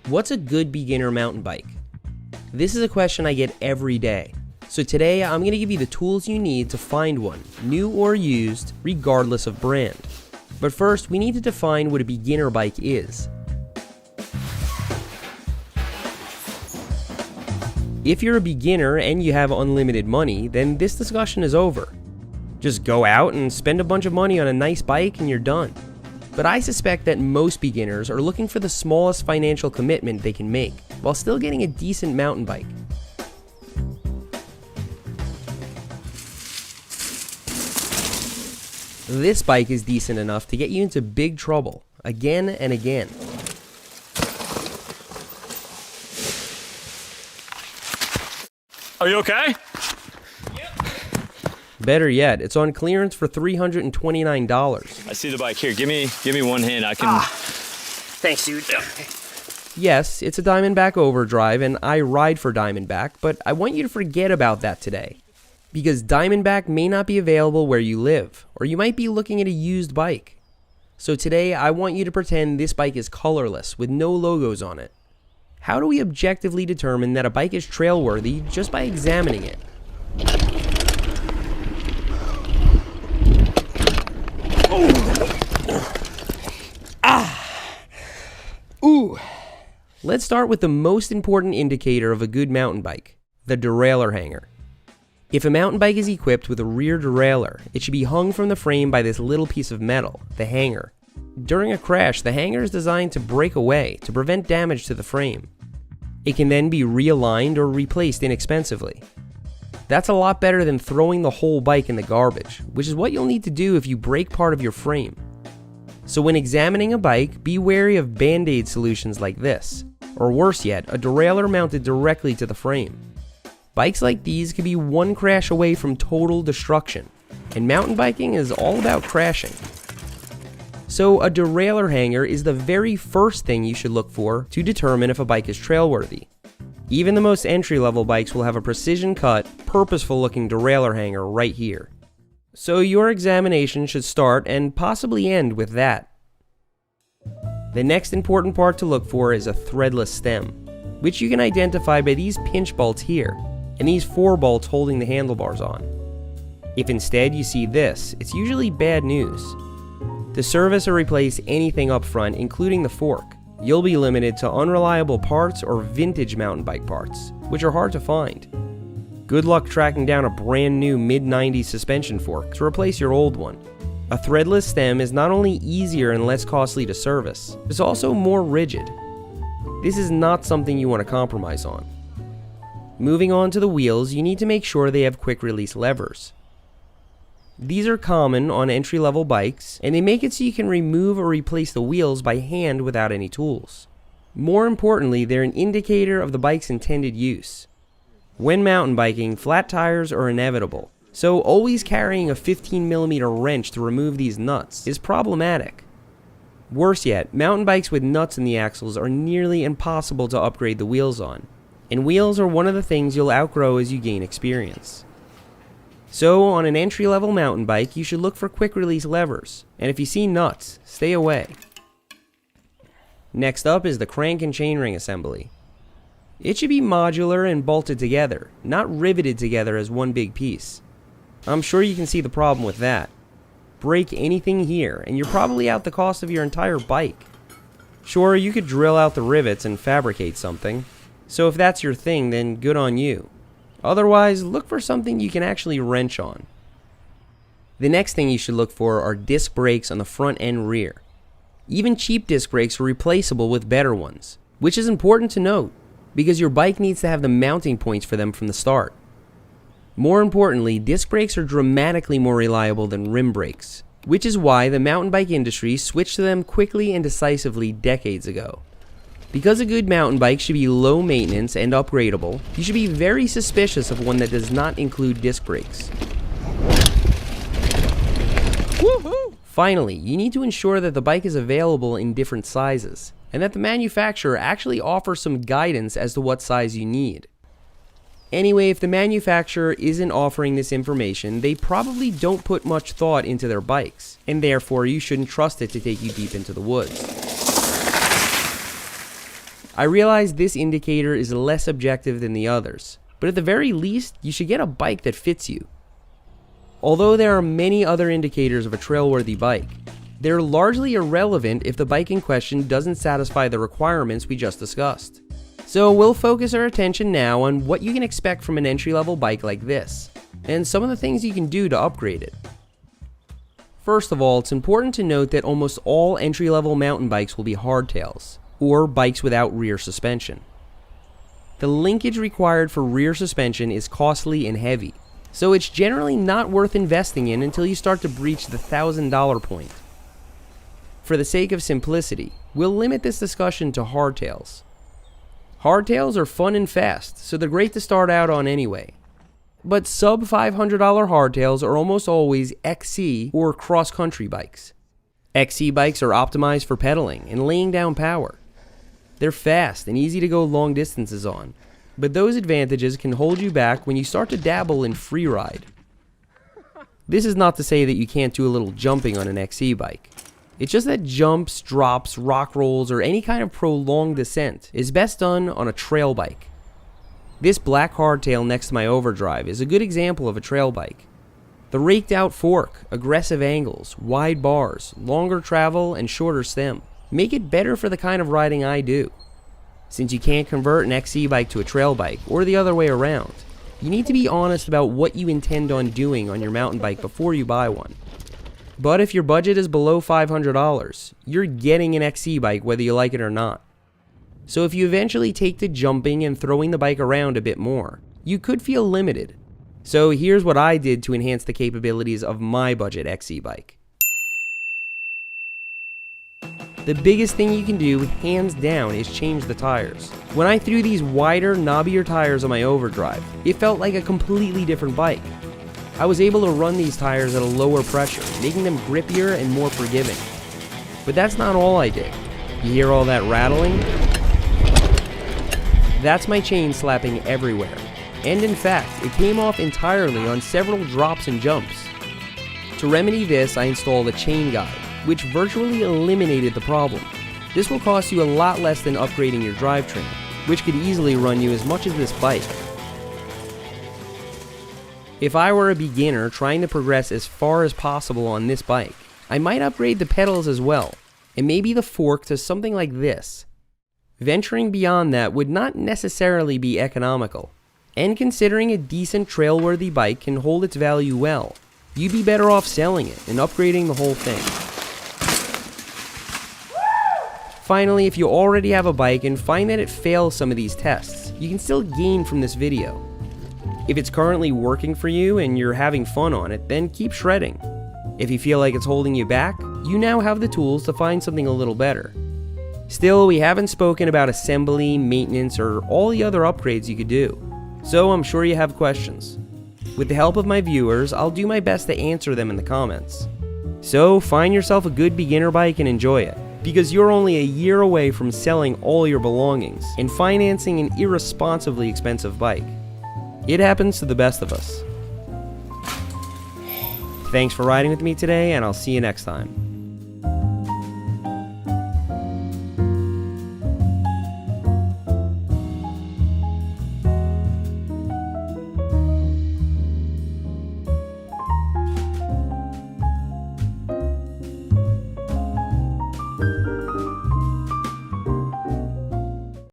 What's a good beginner mountain bike? This is a question I get every day. So today I'm going to give you the tools you need to find one, new or used, regardless of brand. But first, we need to define what a beginner bike is. If you're a beginner and you have unlimited money, then this discussion is over. Just go out and spend a bunch of money on a nice bike and you're done. But I suspect that most beginners are looking for the smallest financial commitment they can make, while still getting a decent mountain bike. This bike is decent enough to get you into big trouble, again and again. Are you okay? Better yet, it's on clearance for $329. I see the bike here. Give me one hand. I can. Thanks, dude. Yes, it's a Diamondback Overdrive, and I ride for Diamondback, but I want you to forget about that today. Because Diamondback may not be available where you live, or you might be looking at a used bike. So today, I want you to pretend this bike is colorless, with no logos on it. How do we objectively determine that a bike is trailworthy just by examining it? Let's start with the most important indicator of a good mountain bike, the derailleur hanger. If a mountain bike is equipped with a rear derailleur, it should be hung from the frame by this little piece of metal, the hanger. During a crash, the hanger is designed to break away to prevent damage to the frame. It can then be realigned or replaced inexpensively. That's a lot better than throwing the whole bike in the garbage, which is what you'll need to do if you break part of your frame. So when examining a bike, be wary of band-aid solutions like this, or worse yet, a derailleur mounted directly to the frame. Bikes like these could be one crash away from total destruction, and mountain biking is all about crashing. So a derailleur hanger is the very first thing you should look for to determine if a bike is trailworthy. Even the most entry-level bikes will have a precision-cut, purposeful-looking derailleur hanger right here. So your examination should start and possibly end with that. The next important part to look for is a threadless stem, which you can identify by these pinch bolts here, and these 4 bolts holding the handlebars on. If instead you see this, it's usually bad news. To service or replace anything up front, including the fork, you'll be limited to unreliable parts or vintage mountain bike parts, which are hard to find. Good luck tracking down a brand new mid-90s suspension fork to replace your old one. A threadless stem is not only easier and less costly to service, it's also more rigid. This is not something you want to compromise on. Moving on to the wheels, you need to make sure they have quick-release levers. These are common on entry-level bikes, and they make it so you can remove or replace the wheels by hand without any tools. More importantly, they're an indicator of the bike's intended use. When mountain biking, flat tires are inevitable, so always carrying a 15mm wrench to remove these nuts is problematic. Worse yet, mountain bikes with nuts in the axles are nearly impossible to upgrade the wheels on, and wheels are one of the things you'll outgrow as you gain experience. So on an entry-level mountain bike, you should look for quick-release levers, and if you see nuts, stay away. Next up is the crank and chainring assembly. It should be modular and bolted together, not riveted together as one big piece. I'm sure you can see the problem with that. Break anything here, and you're probably out the cost of your entire bike. Sure, you could drill out the rivets and fabricate something, so if that's your thing, then good on you. Otherwise, look for something you can actually wrench on. The next thing you should look for are disc brakes on the front and rear. Even cheap disc brakes are replaceable with better ones, which is important to note, because your bike needs to have the mounting points for them from the start. More importantly, disc brakes are dramatically more reliable than rim brakes, which is why the mountain bike industry switched to them quickly and decisively decades ago. Because a good mountain bike should be low maintenance and upgradable, you should be very suspicious of one that does not include disc brakes. Woohoo! Finally, you need to ensure that the bike is available in different sizes, and that the manufacturer actually offers some guidance as to what size you need. Anyway, if the manufacturer isn't offering this information, they probably don't put much thought into their bikes, and therefore you shouldn't trust it to take you deep into the woods. I realize this indicator is less objective than the others, but at the very least, you should get a bike that fits you. Although there are many other indicators of a trailworthy bike, they're largely irrelevant if the bike in question doesn't satisfy the requirements we just discussed. So we'll focus our attention now on what you can expect from an entry-level bike like this, and some of the things you can do to upgrade it. First of all, it's important to note that almost all entry-level mountain bikes will be hardtails, or bikes without rear suspension. The linkage required for rear suspension is costly and heavy, so it's generally not worth investing in until you start to breach the $1,000 point. For the sake of simplicity, we'll limit this discussion to hardtails. Hardtails are fun and fast, so they're great to start out on anyway. But sub $500 hardtails are almost always XC or cross-country bikes. XC bikes are optimized for pedaling and laying down power. They're fast and easy to go long distances on, but those advantages can hold you back when you start to dabble in freeride. This is not to say that you can't do a little jumping on an XC bike. It's just that jumps, drops, rock rolls, or any kind of prolonged descent is best done on a trail bike. This black hardtail next to my overdrive is a good example of a trail bike. The raked out fork, aggressive angles, wide bars, longer travel, and shorter stem make it better for the kind of riding I do. Since you can't convert an XC bike to a trail bike, or the other way around, you need to be honest about what you intend on doing on your mountain bike before you buy one. But if your budget is below $500, you're getting an XC bike whether you like it or not. So if you eventually take to jumping and throwing the bike around a bit more, you could feel limited. So here's what I did to enhance the capabilities of my budget XC bike. The biggest thing you can do, hands down, is change the tires. When I threw these wider, knobbier tires on my overdrive, it felt like a completely different bike. I was able to run these tires at a lower pressure, making them grippier and more forgiving. But that's not all I did. You hear all that rattling? That's my chain slapping everywhere. And in fact, it came off entirely on several drops and jumps. To remedy this, I installed a chain guide, which virtually eliminated the problem. This will cost you a lot less than upgrading your drivetrain, which could easily run you as much as this bike. If I were a beginner trying to progress as far as possible on this bike, I might upgrade the pedals as well, and maybe the fork to something like this. Venturing beyond that would not necessarily be economical, and considering a decent trailworthy bike can hold its value well, you'd be better off selling it and upgrading the whole thing. Finally, if you already have a bike and find that it fails some of these tests, you can still gain from this video. If it's currently working for you and you're having fun on it, then keep shredding. If you feel like it's holding you back, you now have the tools to find something a little better. Still, we haven't spoken about assembly, maintenance, or all the other upgrades you could do, so I'm sure you have questions. With the help of my viewers, I'll do my best to answer them in the comments. So find yourself a good beginner bike and enjoy it, because you're only a year away from selling all your belongings and financing an irresponsibly expensive bike. It happens to the best of us. Thanks for riding with me today, and I'll see you next time.